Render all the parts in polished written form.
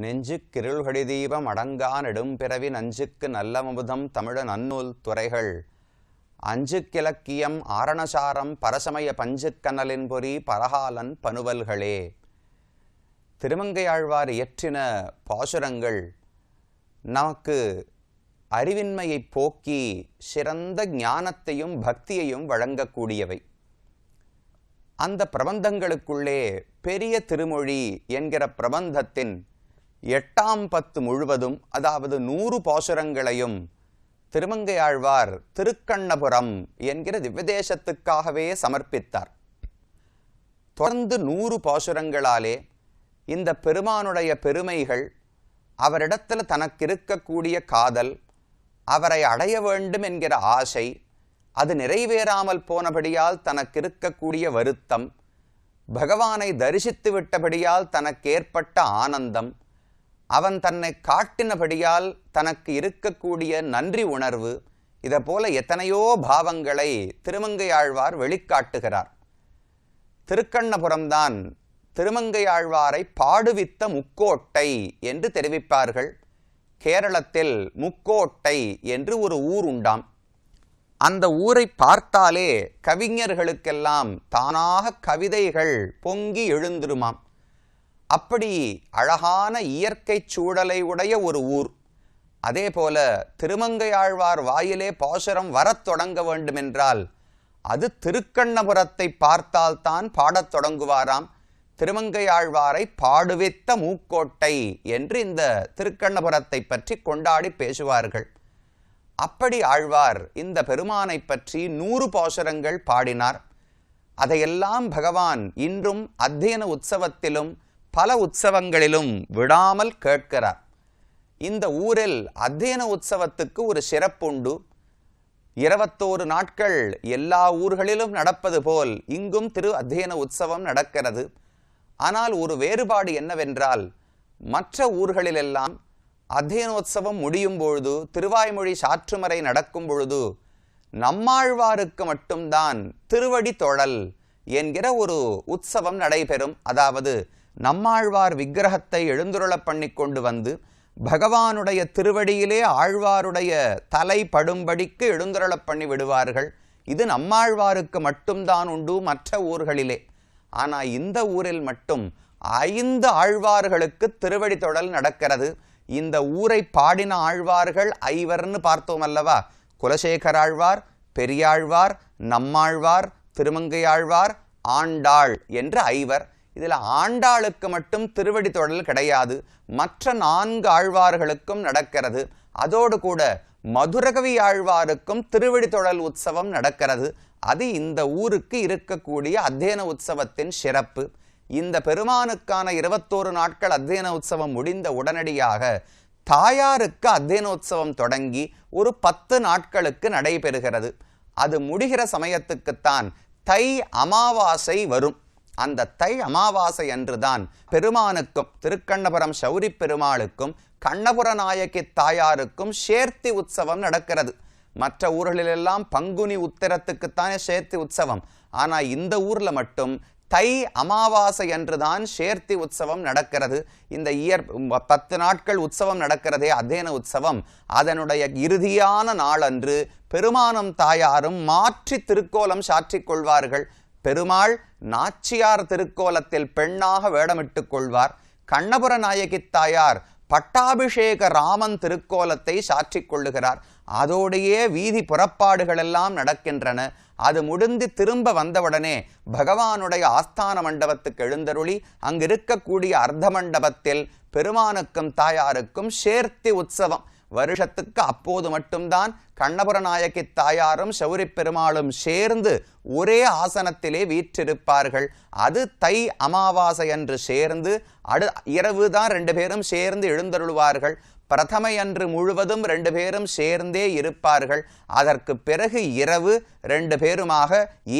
நெஞ்சுக் கிருள்கடி தீபம் அடங்கா நெடும்பிறவி நஞ்சுக்கு நல்லமுதம் தமிழ நன்னூல் துறைகள் அஞ்சுக்கிலக்கியம் ஆரணசாரம் பரசமய பஞ்சுக்கனலின் பொறி பரகாலன் பனுவல்களே. திருமங்கையாழ்வார் இயற்றின பாசுரங்கள் நமக்கு அறிவின்மையை போக்கி சிறந்த ஞானத்தையும் பக்தியையும் வழங்கக்கூடியவை. அந்த பிரபந்தங்களுக்குள்ளே பெரிய திருமொழி என்கிற பிரபந்தத்தின் 8ஆம் பத்து முழுவதும், அதாவது 100 பாசுரங்களையும் திருமங்கையாழ்வார் திருக்கண்ணபுரம் என்கிற திவ்யதேசத்துக்காகவே சமர்ப்பித்தார். தொடர்ந்து 100 பாசுரங்களாலே இந்த பெருமானுடைய பெருமைகள், அவரிடத்தில் தனக்கு இருக்கக்கூடிய காதல், அவரை அடைய வேண்டும் என்கிற ஆசை, அது நிறைவேறாமல் போனபடியால் தனக்கு இருக்கக்கூடிய வருத்தம், பகவானை தரிசித்து விட்டபடியால் தனக்கு ஏற்பட்ட ஆனந்தம், அவன் தன்னை காட்டினபடியால் தனக்கு இருக்கக்கூடிய நன்றி உணர்வு, இதை போல எத்தனையோ பாவங்களை திருமங்கையாழ்வார் வெளிக்காட்டுகிறார். திருக்கண்ணபுரம்தான் திருமங்கையாழ்வாரை பாடுவித்த முக்கோட்டை என்று தெரிவிப்பார்கள். கேரளத்தில் முக்கோட்டை என்று ஒரு ஊர் உண்டாம். அந்த ஊரை பார்த்தாலே கவிஞர்களுக்கெல்லாம் தானாக கவிதைகள் பொங்கி எழுந்திருமாம். அப்படி அழகான இயற்கை சூழலை உடைய ஒரு ஊர். அதே போல திருமங்கையாழ்வார் வாயிலே பாசுரம் வரத் தொடங்க வேண்டுமென்றால் அது திருக்கண்ணபுரத்தை பார்த்தால்தான் பாடத் தொடங்குவாராம். திருமங்கையாழ்வாரை பாடுவித்த மூக்கோட்டை என்று இந்த திருக்கண்ணபுரத்தை பற்றி கொண்டாடி பேசுவார்கள். அப்படி ஆழ்வார் இந்த பெருமானை பற்றி 100 பாசுரங்கள் பாடினார். அதையெல்லாம் பகவான் இன்றும் அத்தியன உற்சவத்திலும் பல உற்சவங்களிலும் விடாமல் கேட்கிறார். இந்த ஊரில் அத்தியன உற்சவத்துக்கு ஒரு சிறப்புண்டு. 21 நாட்கள் எல்லா ஊர்களிலும் நடப்பது போல் இங்கும் திரு அத்தியன உற்சவம் நடக்கிறது. ஆனால் ஒரு வேறுபாடு என்னவென்றால், மற்ற ஊர்களிலெல்லாம் அத்தியனோத்சவம் முடியும் பொழுது, திருவாய்மொழி சாற்றுமறை நடக்கும் பொழுது, நம்மாழ்வாருக்கு மட்டும்தான் திருவடி தொழல் என்கிற ஒரு உற்சவம் நடைபெறும். அதாவது நம்மாழ்வார் விக்கிரகத்தை எழுந்துருள பண்ணி கொண்டு வந்து பகவானுடைய திருவடியிலே ஆழ்வாருடைய தலை படும்படிக்கு எழுந்துருள பண்ணி விடுவார்கள். இது நம்மாழ்வாருக்கு மட்டும்தான் உண்டு மற்ற ஊர்களிலே. ஆனால் இந்த ஊரில் மட்டும் 5 ஆழ்வார்களுக்கு திருவடி தொழல் நடக்கிறது. இந்த ஊரை பாடின ஆழ்வார்கள் 5 பார்த்தோம் அல்லவா? குலசேகர ஆழ்வார், பெரியாழ்வார், நம்மாழ்வார், திருமங்கையாழ்வார், ஆண்டாள் என்று 5. இதில் ஆண்டாளுக்கு மட்டும் திருவடி தொழல் கிடையாது. மற்ற 4 ஆழ்வார்களுக்கும் நடக்கிறது. அதோடு கூட மதுரகவி ஆழ்வாருக்கும் திருவடி தொழல் உற்சவம் நடக்கிறது. அது இந்த ஊருக்கு இருக்கக்கூடிய அத்தியன உற்சவத்தின் சிறப்பு. இந்த பெருமானுக்கான 21 நாட்கள் அத்தியன உற்சவம் முடிந்த உடனடியாக தாயாருக்கு அத்தியனோத்சவம் தொடங்கி ஒரு 10 நாட்களுக்கு நடைபெறுகிறது. அது முடிகிற சமயத்துக்குத்தான் தை அமாவாசை வரும். அந்த தை அமாவாசை அன்றுதான் பெருமானுக்கும் திருக்கண்ணபுரம் சௌரி பெருமாளுக்கும் கண்ணபுர நாயகி தாயாருக்கும் சேர்த்தி உற்சவம் நடக்கிறது. மற்ற ஊர்களிலெல்லாம் பங்குனி உத்திரத்துக்குத்தானே சேர்த்தி உற்சவம். ஆனால் இந்த ஊரில் மட்டும் தை அமாவாசை அன்றுதான் சேர்த்தி உற்சவம் நடக்கிறது. இந்த 10 நாட்கள் உற்சவம் நடக்கிறதே அத்தியன உற்சவம், அதனுடைய இறுதியான நாளன்று பெருமானும் தாயாரும் மாற்றி திருக்கோலம் சாற்றிக் கொள்வார்கள். பெருமாள் நாச்சியார் திருக்கோலத்தில் பெண்ணாக வேடமிட்டுக் கொள்வார். கண்ணபுர நாயகி தாயார் பட்டாபிஷேக ராமன் திருக்கோலத்தை சாற்றிக் கொள்ளுகிறார். அதோடையே வீதி புறப்பாடுகள் எல்லாம் நடக்கின்றன. அது முடிந்து திரும்ப வந்தவுடனே பகவானுடைய ஆஸ்தான மண்டபத்துக்கு எழுந்தருளி அங்கிருக்கக்கூடிய அர்த்த மண்டபத்தில் பெருமானுக்கும் தாயாருக்கும் சேர்த்தி உற்சவம். வருஷத்துக்கு அப்போது மட்டும்தான் கண்ணபுர நாயகி தாயாரும் சௌரி பெருமாளும் சேர்ந்து ஒரே ஆசனத்திலே வீற்றிருப்பார்கள். அது தை அமாவாசை அன்று சேர்ந்து இரவு தான் 2 பேரும் சேர்ந்து எழுந்தருள்வார்கள். பிரதமையன்று முழுவதும் 2 பேரும் சேர்ந்தே இருப்பார்கள். அதற்கு பிறகு இரவு 2 பேருமாக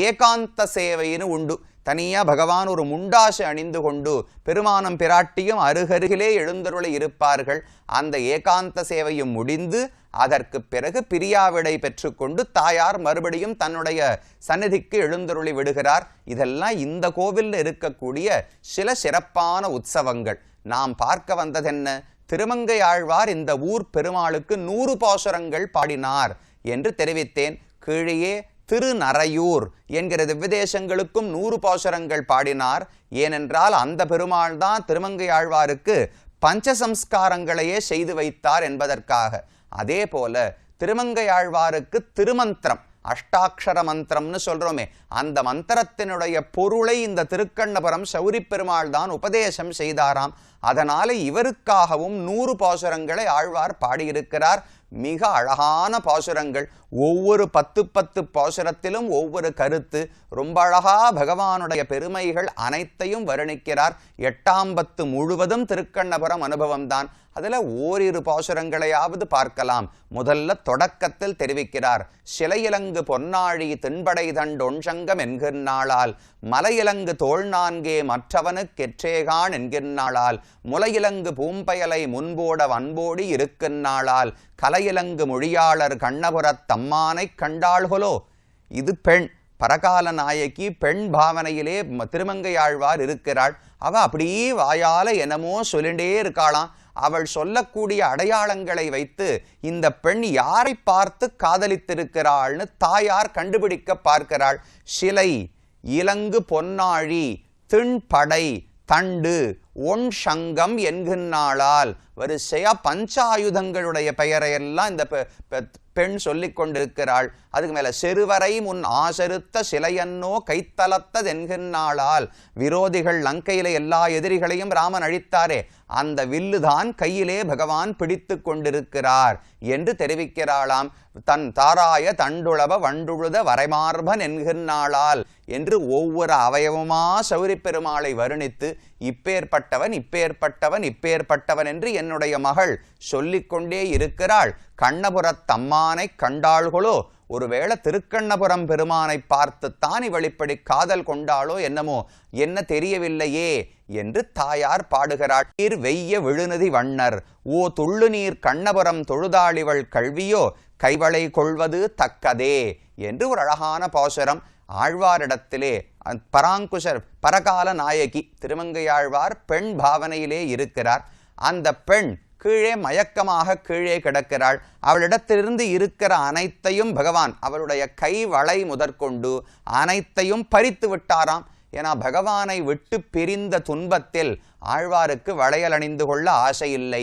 ஏகாந்த சேவைன்னு உண்டு. தனியாக பகவான் ஒரு முண்டாசு அணிந்து கொண்டு பெருமானம் பிராட்டியும் அருகருகிலே எழுந்தருளி இருப்பார்கள். அந்த ஏகாந்த சேவையும் முடிந்து அதற்கு பிறகு பிரியாவிடை பெற்றுக்கொண்டு தாயார் மறுபடியும் தன்னுடைய சந்நிதிக்கு எழுந்தருளி விடுகிறார். இதெல்லாம் இந்த கோவிலில் இருக்கக்கூடிய சில சிறப்பான உற்சவங்கள். நாம் பார்க்க வந்ததென்ன? திருமங்கை ஆழ்வார் இந்த ஊர் பெருமாளுக்கு 100 பாசுரங்கள் பாடினார் என்று தெரிவித்தேன். கீழே திருநறையூர் என்கிற திவ்யதேசங்களுக்கும் 100 பாசுரங்கள் பாடினார். ஏனென்றால் அந்த பெருமாள் தான் திருமங்கை ஆழ்வாருக்கு பஞ்சசம்ஸ்காரங்களையே செய்து வைத்தார் என்பதற்காக. அதே போல திருமங்கை ஆழ்வாருக்கு திருமந்திரம், அஷ்டாட்சர மந்திரம்னு சொல்றோமே, அந்த மந்திரத்தினுடைய பொருளை இந்த திருக்கண்ணபுரம் சௌரி பெருமாள் தான் உபதேசம் செய்தாராம். அதனால இவருக்காகவும் 100 பாசுரங்களை ஆழ்வார் பாடியிருக்கிறார். மிக அழகான பாசுரங்கள். ஒவ்வொரு 10 பாசுரத்திலும் ஒவ்வொரு கருத்து. ரொம்ப அழகா பகவானுடைய பெருமைகள் அனைத்தையும் வர்ணிக்கிறார். 8ஆம் பத்து முழுவதும் திருக்கண்ணபுரம் அனுபவம்தான். அதில் ஓரிரு பாசுரங்களையாவது பார்க்கலாம். முதல்ல தொடக்கத்தில் தெரிவிக்கிறார், சிலையிலங்கு பொன்னாழி திண்படை தண்டொன்சங்கம் என்கின்றாளால், மலையிலங்கு தோல் நான்கே மற்றவனுக்கு எற்றேகான் என்கின்றாளால், முலையிலங்கு பூம்பயலை முன்போட வன்போடி இருக்கின்றாளால், கலையிலங்கு மொழியாளர் கண்ணபுரத் தம்மானை கண்டாள்களோ. இது பெண், பரகால நாயகி, பெண் பாவனையிலே திருமங்கை ஆழ்வார் இருக்கிறாள். அவ அப்படியே வாயால என்னமோ சொல்லிண்டே இருக்காளாம். அவள் சொல்லக்கூடிய அடையாளங்களை வைத்து இந்த பெண் யாரை பார்த்து காதலித்திருக்கிறாள்னு தாயார் கண்டுபிடிக்க பார்க்கிறாள். சிலை, இலங்கு பொன்னாழி, திண்படை, தண்டு, ஒன் சங்கம் என்கின்றாளால், வரிசையா பஞ்சாயுதங்களுடைய பெயரையெல்லாம் இந்த பெண் சொல்லிக் கொண்டிருக்கிறாள். அதுக்கு மேல செருவரை முன் ஆசருத்த சிலையன்னோ கைத்தலத்தது என்கின்றாளால், விரோதிகள் லங்கையில எல்லா எதிரிகளையும் ராமன் அழித்தாரே, அந்த வில்லுதான் கையிலே பகவான் பிடித்து கொண்டிருக்கிறார் என்று தெரிவிக்கிறாளாம். தன் தாராய தண்டுளவ வண்டுழுத வரைமார்பன் என்கின்றாளால் என்று ஒவ்வொரு அவயவமா சௌரி பெருமாளை வருணித்து, இப்பேற்பட்டவன் இப்பேற்பட்டவன் இப்பேற்பட்டவன் என்று என்னுடைய மகள் சொல்லிக்கொண்டே இருக்கிறாள். கண்ணபுரத் தம்மானை கண்டாள்களோ, ஒருவேளை திருக்கண்ணபுரம் பெருமானை பார்த்துத்தான் இவளிப்படி காதல் கொண்டாளோ என்னமோ, என்ன தெரியவில்லையே என்று தாயார் பாடுகிறாள். நீர் வெய்ய விழுநதி வண்ணர் ஓ துள்ளு நீர் கண்ணபுரம் தொழுதாளிவள் கல்வியோ கைவளை கொள்வது தக்கதே என்று ஒரு அழகான பாசுரம். ஆழ்வாரிடத்திலே பராங்குஷர் பரகால நாயகி திருமங்கையாழ்வார் பெண் பாவனையிலே இருக்கிறார். அந்த பெண் கீழே மயக்கமாக கீழே கிடக்கிறாள். அவளிடத்திலிருந்து இருக்கிற அனைத்தையும் பகவான் அவளுடைய கை வளை முதற்கொண்டு அனைத்தையும் பறித்து விட்டாராம். ஏன்னா பகவானை விட்டு பிரிந்த துன்பத்தில் ஆழ்வாருக்கு வளையல் அணிந்து கொள்ள ஆசை இல்லை,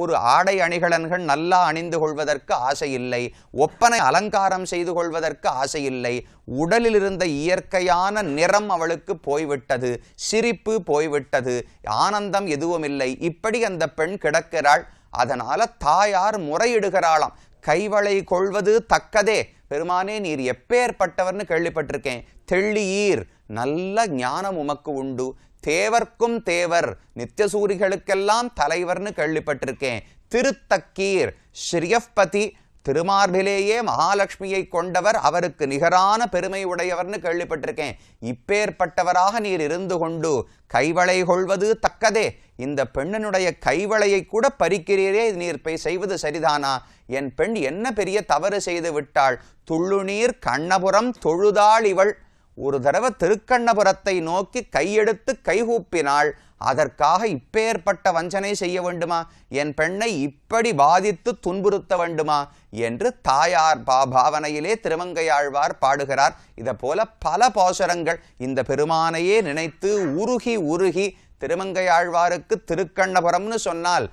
ஒரு ஆடை அணிகலன்கள் நல்லா அணிந்து கொள்வதற்கு ஆசை இல்லை, ஒப்பனை அலங்காரம் செய்து கொள்வதற்கு ஆசை இல்லை. உடலில் இருந்த இயற்கையான நிறம் அவளுக்கு போய்விட்டது, சிரிப்பு போய்விட்டது, ஆனந்தம் எதுவும் இல்லை. இப்படி அந்த பெண் கிடக்கிறாள். அதனால தாயார் முறையிடுகிறாளாம், கைவளை கொள்வது தக்கதே, பெருமானே நீர் எப்பேற்பட்டவர்னு கேள்விப்பட்டிருக்கேன், தெள்ளியீர் நல்ல ஞானம் உமக்கு உண்டு, தேவர்க்கும் தேவர் நித்தியசூரிகளுக்கெல்லாம் தலைவர்னு கேள்விப்பட்டிருக்கேன், திருத்தக்கீர் ஸ்ரீயப்பதி திருமார்பிலேயே மகாலட்சுமியை கொண்டவர், அவருக்கு நிகரான பெருமை உடையவர்னு கேள்விப்பட்டிருக்கேன். இப்பேற்பட்டவராக நீர் இருந்து கொண்டு கைவளை கொள்வது தக்கதே, இந்த பெண்ணினுடைய கைவளையை கூட பறிக்கிறீரே, நீர் செய்வது சரிதானா? என் பெண் என்ன பெரிய தவறு செய்து விட்டாள்? துள்ளுநீர் கண்ணபுரம் தொழுதாள் இவள். ஒரு தடவை திருக்கண்ணபுரத்தை நோக்கி கையெடுத்து கைகூப்பினாள். அதற்காக இப்பேற்பட்ட வஞ்சனை செய்ய வேண்டுமா? என் பெண்ணை இப்படி பாதித்து துன்புறுத்த வேண்டுமா என்று தாயார் பாவனையிலே திருமங்கையாழ்வார் பாடுகிறார். இதை போல பல பாசுரங்கள். இந்த பெருமானையே நினைத்து உருகி உருகி திருமங்கையாழ்வாருக்கு திருக்கண்ணபுரம்னு சொன்னால்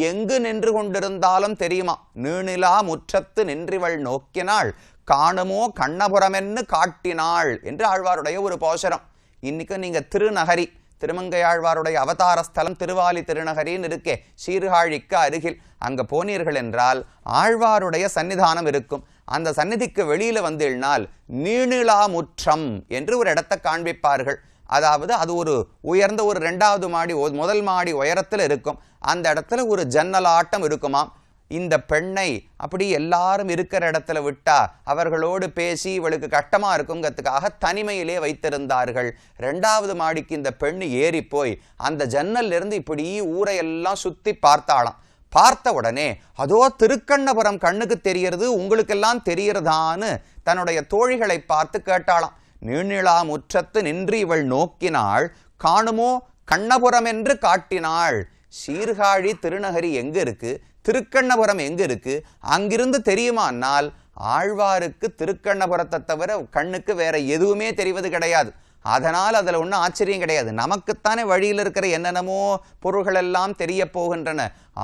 எங்கு நின்று கொண்டிருந்தாலும் தெரியுமா, நீணிலா முற்றத்து நின்றிவள் நோக்கினாள் காணுமோ கண்ணபுரமென்னு காட்டினாள் என்று ஆழ்வாருடைய ஒரு பாசுரம். இன்னைக்கு நீங்க திருநகரி, திருமங்கையாழ்வாருடைய அவதார ஸ்தலம் திருவாலி திருநகரின்னு இருக்கே, சீர்காழிக்கு அருகில், அங்க போனீர்கள் என்றால் ஆழ்வாருடைய சன்னிதானம் இருக்கும். அந்த சந்நிதிக்கு வெளியில வந்தீழ்னால் நீணிலா முற்றம் என்று ஒரு இடத்தை காண்பிப்பார்கள். அதாவது அது ஒரு உயர்ந்த ஒரு 2வது மாடி முதல் மாடி உயரத்தில் இருக்கும். அந்த இடத்துல ஒரு ஜன்னலாட்டம் இருக்குமாம். இந்த பெண்ணை அப்படி எல்லாரும் இருக்கிற இடத்துல விட்டா அவர்களோடு பேசி இவளுக்கு கஷ்டமா இருக்குங்கிறதுக்காக தனிமையிலே வைத்திருந்தார்கள். 2வது மாடிக்கு இந்த பெண்ணு ஏறி போய் அந்த ஜன்னல்ல இருந்து இப்படி ஊரையெல்லாம் சுத்தி பார்த்தாளாம். பார்த்த உடனே அதோ திருக்கண்ணபுரம் கண்ணுக்கு தெரியறது, உங்களுக்கெல்லாம் தெரியறதான்னு தன்னுடைய தோழிகளை பார்த்து கேட்டாளாம். நீணிலா முற்றத்து நின்று இவள் நோக்கினாள் காணுமோ கண்ணபுரம் என்று காட்டினாள். சீர்காழி திருநகரி எங்க இருக்கு, திருக்கண்ணபுரம் எங்க இருக்கு, அங்கிருந்து தெரியுமானால் ஆழ்வாருக்கு திருக்கண்ணபுரத்தை தவிர கண்ணுக்கு வேற எதுவுமே தெரிவது கிடையாது. அதனால் அதில் ஒன்றும் ஆச்சரியம் கிடையாது. நமக்குத்தானே வழியில் இருக்கிற என்னென்னமோ பொருள்கள் எல்லாம் தெரிய போகின்றன.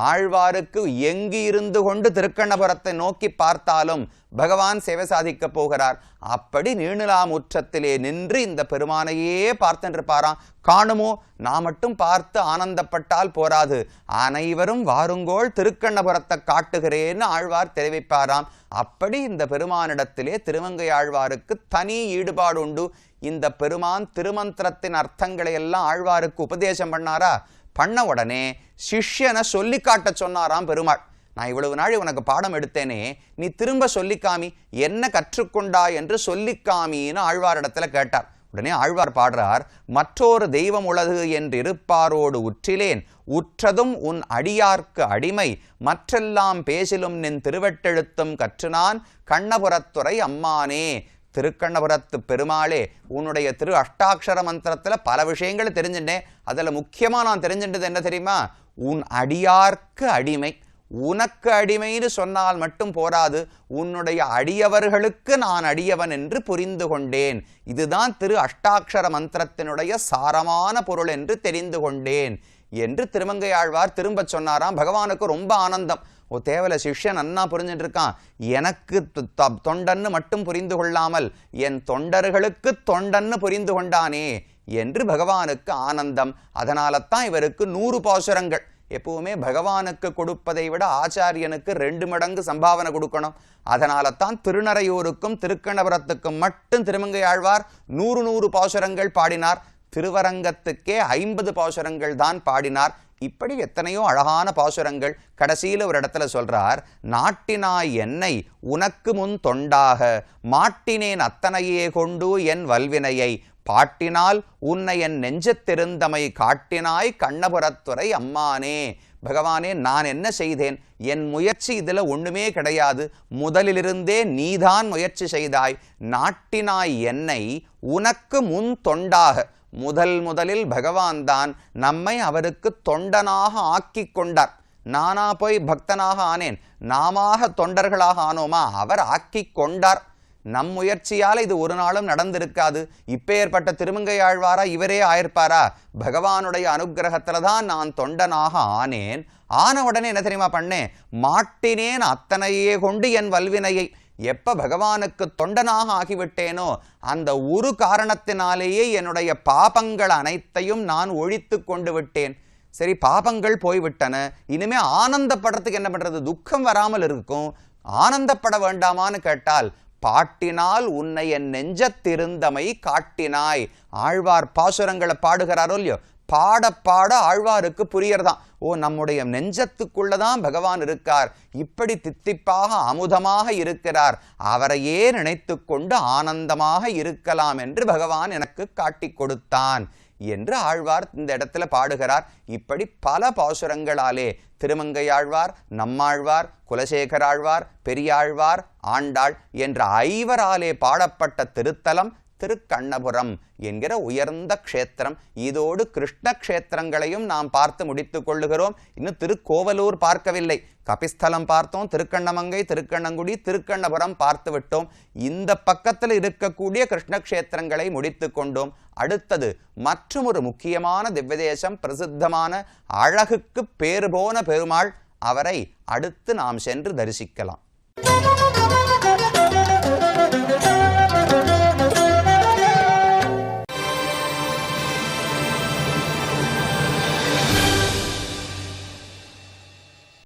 ஆழ்வாருக்கு எங்கு இருந்து கொண்டு திருக்கண்ணபுரத்தை நோக்கி பார்த்தாலும் பகவான் சேவை சாதிக்கப் போகிறார். அப்படி நீணிலாமுற்றத்திலே நின்று இந்த பெருமானையே பார்த்துருப்பாராம். காணுமோ, நான் மட்டும் பார்த்து ஆனந்தப்பட்டால் போராது, அனைவரும் வாருங்கோள் திருக்கண்ணபுரத்தை காட்டுகிறேன்னு ஆழ்வார் தெரிவிப்பாராம். அப்படி இந்த பெருமானிடத்திலே திருமங்கை ஆழ்வாருக்கு தனி ஈடுபாடு உண்டு. இந்த பெருமான் திருமந்திரத்தின் அர்த்தங்களை எல்லாம் ஆழ்வாருக்கு உபதேசம் பண்ணாரா? பண்ண உடனே சிஷ்யனை சொல்லி காட்ட சொன்னாராம் பெருமாள். நான் இவ்வளவு நாள் உனக்கு பாடம் எடுத்தேனே, நீ திரும்ப சொல்லிக்காமி, என்ன கற்றுக்கொண்டா என்று சொல்லிக்காமின்னு ஆழ்வாரிடத்துல கேட்டார். உடனே ஆழ்வார் பாடுறார், மற்றொரு தெய்வம் உலகு என்று இருப்பாரோடு உற்றிலேன், உற்றதும் உன் அடியார்க்கு அடிமை, மற்றெல்லாம் பேசிலும் நின் திருவெட்டெழுத்தும் கற்றுனான் கண்ணபுரத்துறை அம்மானே. திருக்கண்ணபுரத்து பெருமாளே, உன்னுடைய திரு அஷ்டாட்சர மந்திரத்தில் பல விஷயங்கள் தெரிஞ்சுட்டேன். அதில் முக்கியமாக நான் தெரிஞ்சுட்டது என்ன தெரியுமா? உன் அடியார்க்கு அடிமை. உனக்கு அடிமைன்னு சொன்னால் மட்டும் போராது, உன்னுடைய அடியவர்களுக்கு நான் அடியவன் என்று புரிந்து கொண்டேன். இதுதான் திரு அஷ்டாட்சர மந்திரத்தினுடைய சாரமான பொருள் என்று தெரிந்து கொண்டேன் என்று திருமங்கை ஆழ்வார் திரும்ப சொன்னாராம். பகவானுக்கு ரொம்ப ஆனந்தம். ஓ, தேவல சிஷ்யன் அண்ணா புரிஞ்சுட்டு இருக்கான், எனக்கு தொண்டன்னு மட்டும் புரிந்து கொள்ளாமல் என் தொண்டர்களுக்கு தொண்டன்னு புரிந்து கொண்டானே என்று பகவானுக்கு ஆனந்தம். அதனால தான் இவருக்கு 100 பாசுரங்கள். எப்பவுமே பகவானுக்கு கொடுப்பதை விட ஆச்சாரியனுக்கு 2 மடங்கு சம்பாவனை கொடுக்கணும். அதனால தான் திருநறையூருக்கும் திருக்கண்ணபுரத்துக்கும் மட்டும் திருமங்கை ஆழ்வார் 100 பாசுரங்கள் பாடினார். திருவரங்கத்துக்கே 50 பாசுரங்கள் தான் பாடினார். இப்படி எத்தனையோ அழகான பாசுரங்கள். கடைசியில் ஒரு இடத்துல சொல்றார், நாட்டினாய் என்னை உனக்கு முன் தொண்டாக, மாட்டினேன் அத்தனையே கொண்டு என் வல்வினையை, பாட்டினால் உன்னை என் நெஞ்சத்திருந்தமை காட்டினாய் கண்ணபுரத்துறை அம்மானே. பகவானே, நான் என்ன செய்தேன்? என் முயற்சி இதில் ஒன்றுமே கிடையாது. முதலிலிருந்தே நீதான் முயற்சி செய்தாய். நாட்டினாய் என்னை உனக்கு முன் தொண்டாக. முதலில் பகவான் தான் நம்மை அவருக்கு தொண்டனாக ஆக்கி கொண்டார். நானா போய் பக்தனாக ஆனேன், நாம தொண்டர்களாக ஆனோமா? அவர் ஆக்கி கொண்டார். நம் முயற்சியால் இது ஒரு நாளும் நடந்திருக்காது. இப்பேற்பட்ட திருமங்கை ஆழ்வாரா இவரே ஆயிருப்பாரா? பகவானுடைய அனுகிரகத்துல தான் நான் தொண்டனாக ஆனேன். ஆன உடனே என்ன தெரியுமா பண்ணேன்? மாட்டினேன் அத்தனையே கொண்டு என் வல்வினையை. எப்ப பகவானுக்கு தொண்டனாக ஆகிவிட்டேனோ அந்த ஒரு காரணத்தினாலேயே என்னுடைய பாபங்கள் அனைத்தையும் நான் ஒழித்து கொண்டு விட்டேன். சரி, பாபங்கள் போய்விட்டன, இனிமே ஆனந்தப்படுறதுக்கு என்ன பண்றது? துக்கம் வராமல் இருக்கும். ஆனந்தப்பட வேண்டாமான்னு கேட்டால், பாட்டினால் உன்னை என் நெஞ்சத்திருந்தமை காட்டினாய். ஆழ்வார் பாசுரங்களை பாடுகிறாரோ இல்லையோ, பாட பாட ஆழ்வாருக்கு புரியறதான். ஓ, நம்முடைய நெஞ்சத்துக்குள்ளதான் பகவான் இருக்கார், இப்படி தித்திப்பாக அமுதமாக இருக்கிறார், அவரையே நினைத்து கொண்டு ஆனந்தமாக இருக்கலாம் என்று பகவான் எனக்கு காட்டி கொடுத்தான் என்று ஆழ்வார் இந்த இடத்துல பாடுகிறார். இப்படி பல பாசுரங்களாலே திருமங்கை ஆழ்வார், நம்மாழ்வார், குலசேகராழ்வார், பெரியாழ்வார், ஆண்டாள் என்ற 5வராலே பாடப்பட்ட திருத்தலம் திருக்கண்ணபுரம் என்கிற உயர்ந்த க்ஷேத்திரம். இதோடு கிருஷ்ண க்ஷேத்திரங்களையும் நாம் பார்த்து முடித்துக் கொள்ளுகிறோம். இன்னும் திருக்கோவலூர் பார்க்கவில்லை. கபிஸ்தலம் பார்த்தோம், திருக்கண்ணமங்கை, திருக்கண்ணங்குடி, திருக்கண்ணபுரம் பார்த்து விட்டோம். இந்த பக்கத்தில் இருக்கக்கூடிய கிருஷ்ண க்ஷேத்திரங்களை முடித்து கொண்டோம். அடுத்தது மற்றும் ஒரு முக்கியமான திவ்யதேசம், பிரசித்தமான அழகுக்கு பேறு போன பெருமாள். அவரை அடுத்து நாம் சென்று தரிசிக்கலாம்.